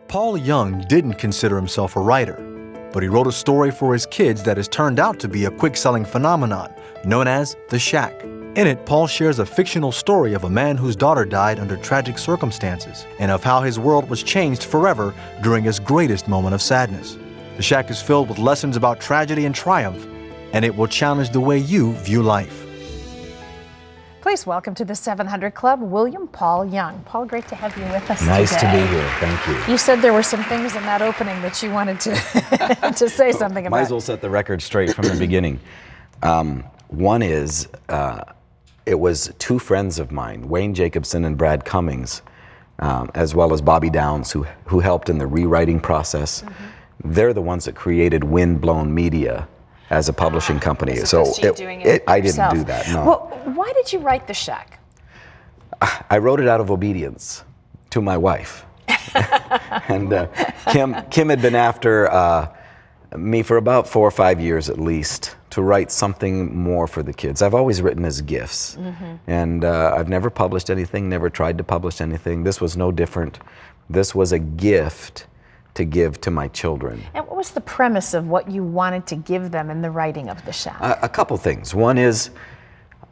Paul Young didn't consider himself a writer, but he wrote a story for his kids that has turned out to be a quick-selling phenomenon known as The Shack. In it, Paul shares a fictional story of a man whose daughter died under tragic circumstances and of how his world was changed forever during his greatest moment of sadness. The Shack is filled with lessons about tragedy and triumph, and it will challenge the way you view life. Please welcome to the 700 Club, William Paul Young. Paul, great to have you with us Nice today. to be here. Thank you. You said there were some things in that opening that you wanted to, to say something about. Might as well set the record straight from the beginning. One is, it was two friends of mine, Wayne Jacobson and Brad Cummings, as well as Bobby Downs, who helped in the rewriting process. Mm-hmm. They're the ones that created Windblown Media as a publishing company. So I didn't do that, no. Well, why did you write The Shack? I wrote it out of obedience to my wife. And Kim had been after me for about 4 or 5 years at least to write something more for the kids. I've always written as gifts. Mm-hmm. And I've never published anything, never tried to publish anything. This was no different. This was a gift to give to my children. And what was the premise of what you wanted to give them in the writing of The Shack? A couple things. One is,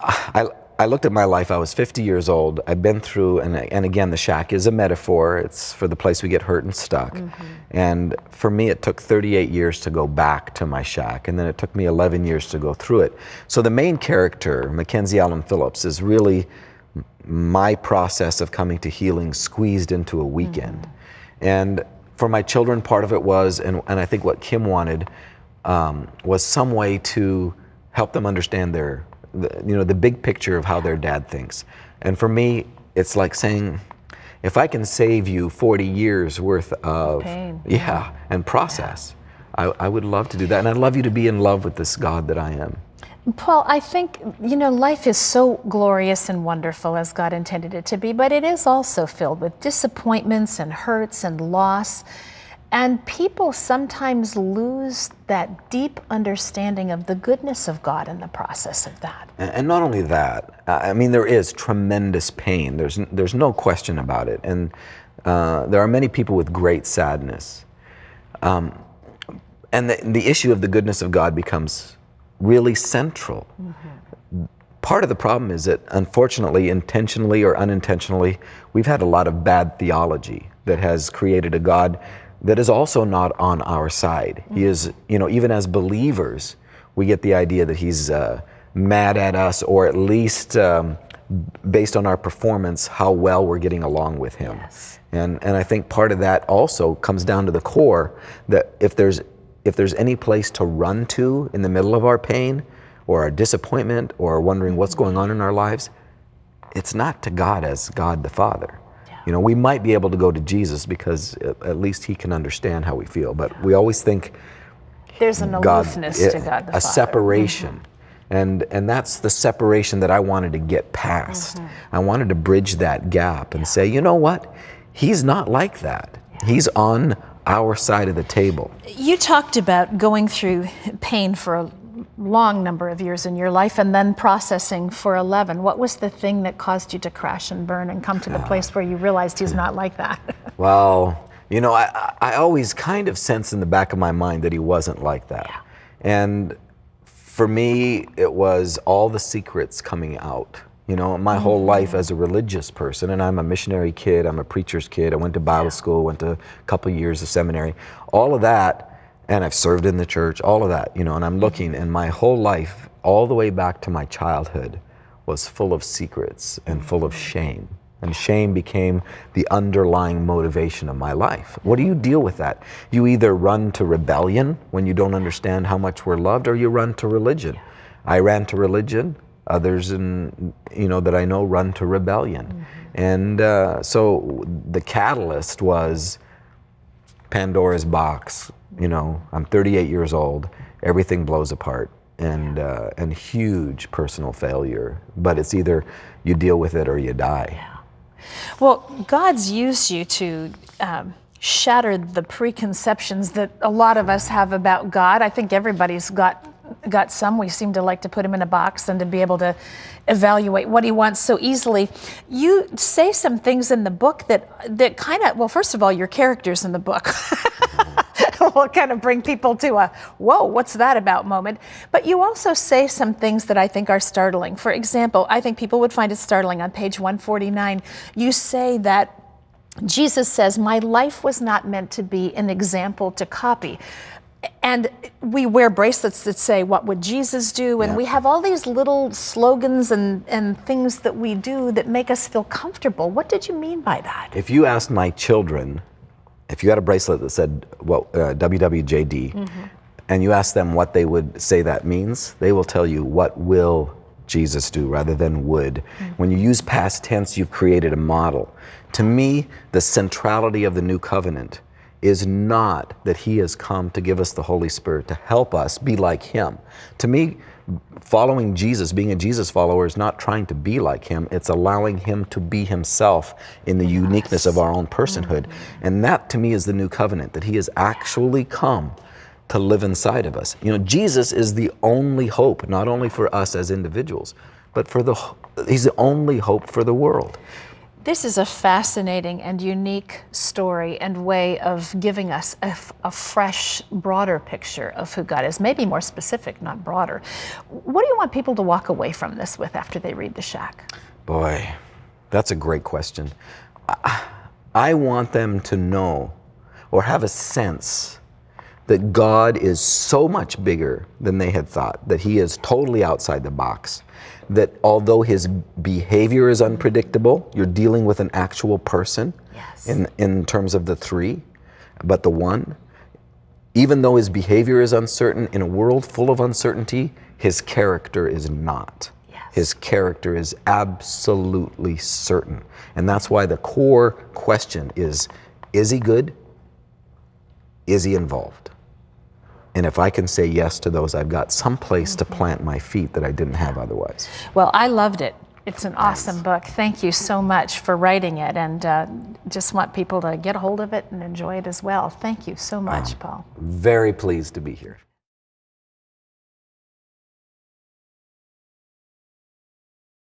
I looked at my life. I was 50 years old. I've been through, and again, the shack is a metaphor. It's for the place we get hurt and stuck. Mm-hmm. And for me, it took 38 years to go back to my shack, and then it took me 11 years to go through it. So the main character, Mackenzie Allen Phillips, is really my process of coming to healing squeezed into a weekend. Mm-hmm. And for my children, part of it was, and I think what Kim wanted, was some way to help them understand the big picture of how their dad thinks. And for me, it's like saying, if I can save you 40 years worth of pain, and process, I would love to do that. And I'd love you to be in love with this God that I am. Paul, I think, life is so glorious and wonderful as God intended it to be, but it is also filled with disappointments and hurts and loss. And people sometimes lose that deep understanding of the goodness of God in the process of that. And not only that, I mean, there is tremendous pain. There's no question about it. And there are many people with great sadness. And the issue of the goodness of God becomes really central. Mm-hmm. Part of the problem is that, unfortunately, intentionally or unintentionally, we've had a lot of bad theology that has created a God that is also not on our side. Mm-hmm. He is, even as believers, we get the idea that he's mad at us, or at least based on our performance, how well we're getting along with him. Yes. And I think part of that also comes down to the core, that if there's any place to run to in the middle of our pain or our disappointment or wondering what's going on in our lives, it's not to God as God the Father. Yeah. We might be able to go to Jesus because at least he can understand how we feel, but we always think there's an aloofness to God the Father. A separation. Mm-hmm. And that's the separation that I wanted to get past. Mm-hmm. I wanted to bridge that gap and say, you know what? He's not like that. Yeah. He's on our side of the table. You talked about going through pain for a long number of years in your life and then processing for 11. What was the thing that caused you to crash and burn and come to the place where you realized he's not like that? Well, I always kind of sensed in the back of my mind that he wasn't like that. Yeah. And for me, it was all the secrets coming out. My whole life as a religious person, and I'm a missionary kid, I'm a preacher's kid, I went to Bible school, went to a couple of years of seminary, all of that, and I've served in the church, all of that, and I'm looking, and my whole life, all the way back to my childhood, was full of secrets and full of shame. And shame became the underlying motivation of my life. What do you deal with that? You either run to rebellion when you don't understand how much we're loved, or you run to religion. I ran to religion. Others that I know run to rebellion. Mm-hmm. And so the catalyst was Pandora's box. I'm 38 years old, everything blows apart, and huge personal failure. But it's either you deal with it or you die. Yeah. Well, God's used you to shatter the preconceptions that a lot of us have about God. I think everybody's got got some. We seem to like to put him in a box and to be able to evaluate what he wants so easily. You say some things in the book that kind of, well, first of all, your characters in the book will kind of bring people to a, whoa, what's that about moment. But you also say some things that I think are startling. For example, I think people would find it startling on page 149. You say that Jesus says, my life was not meant to be an example to copy. And we wear bracelets that say, what would Jesus do? And we have all these little slogans and things that we do that make us feel comfortable. What did you mean by that? If you asked my children, if you had a bracelet that said WWJD, and you ask them what they would say that means, they will tell you, what will Jesus do rather than would. When you use past tense, you've created a model. To me, the centrality of the new covenant is not that he has come to give us the Holy Spirit to help us be like him. To me, following Jesus, being a Jesus follower, is not trying to be like him. It's allowing him to be himself in the uniqueness of our own personhood. And that, to me, is the new covenant, that he has actually come to live inside of us. You know, Jesus is the only hope, not only for us as individuals, but he's the only hope for the world. This is a fascinating and unique story and way of giving us a fresh, broader picture of who God is. Maybe more specific, not broader. What do you want people to walk away from this with after they read The Shack? Boy, that's a great question. I want them to know or have a sense that God is so much bigger than they had thought, that he is totally outside the box, that although his behavior is unpredictable, you're dealing with an actual person in terms of the three, but the one, even though his behavior is uncertain, in a world full of uncertainty, his character is not. His character is absolutely certain. And that's why the core question is he good? Is he involved? And if I can say yes to those, I've got some place to plant my feet that I didn't have otherwise. Well, I loved it. It's an awesome book. Thank you so much for writing it, and just want people to get a hold of it and enjoy it as well. Thank you so much, Paul. Very pleased to be here.